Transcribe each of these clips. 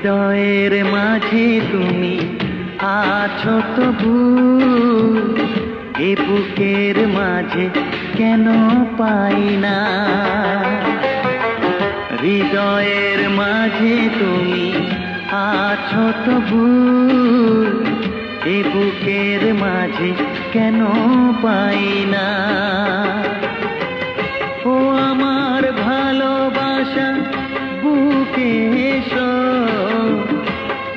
হৃদয়ের মাঝে তুমি আছো তবু, এ বুকের মাঝে কেন পাই না। হৃদয়ের মাঝে তুমি আছো তবু, এ বুকের মাঝে কেন পাই না। ও আমার ভালোবাসা বুকে এসো,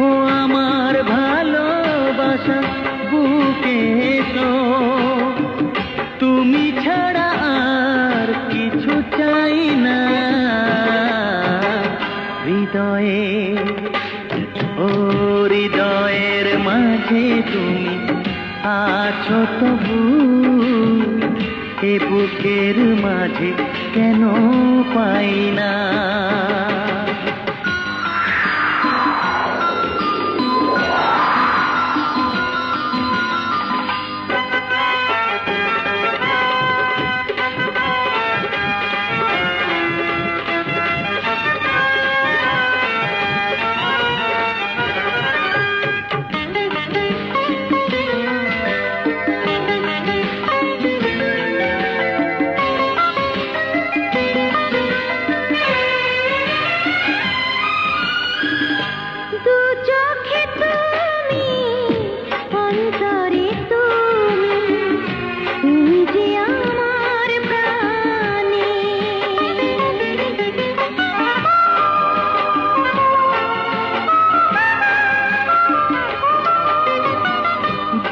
ও আমার ভালোবাসা বুকে এসো, তুমি ছাড়া আর কিছু চাই না। হৃদয়ে, ও হৃদয়ের মাঝে তুমি আছো তবু, এ বুকের মাঝে কেন পাই না।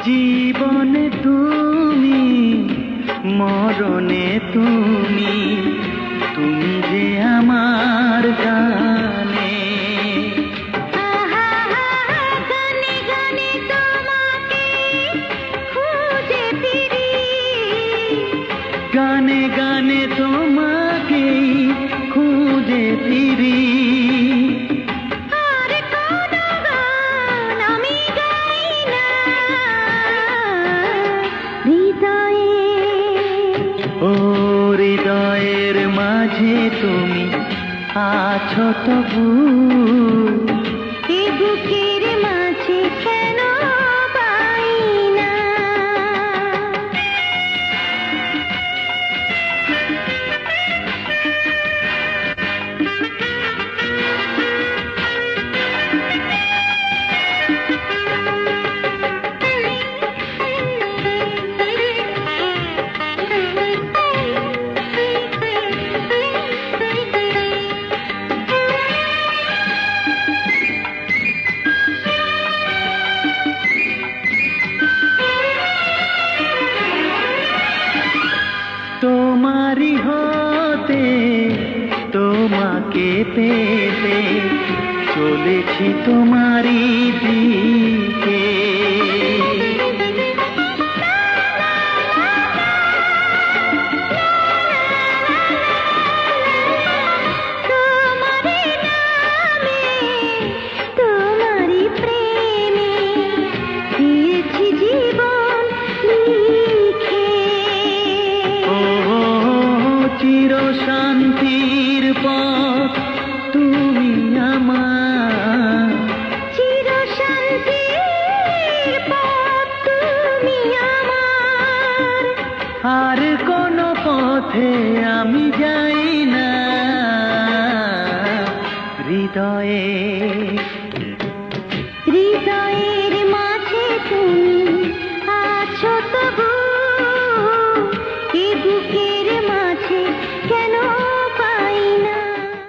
জীবনে তুমি, মরণে তুমি, তুমি যে আমার গানে। গানে গানে তোমাকে খুঁজে ফিরি, গানে গানে তোমাকে খুঁজে ফিরি। আর কোনো গান আমি গাই না। হৃদয়ে, ও হৃদয়ের মাঝে তুমি আছো তবু, এ বুকের মাঝে কেন পাই না। তোমারি হতে তোমাকে পেতে চলেছি তোমারি দিকে। তোমারি নামে, তোমারি প্রেমে দিয়েছি জীবন লিখে। ও চির শান্তির পথ তুমি আমার, চির শান্তির পথ তুমি আমার। আর কোন পথে আমি যাই না। হৃদয়ে, হৃদয়ের মাঝে তুমি আছো তবু,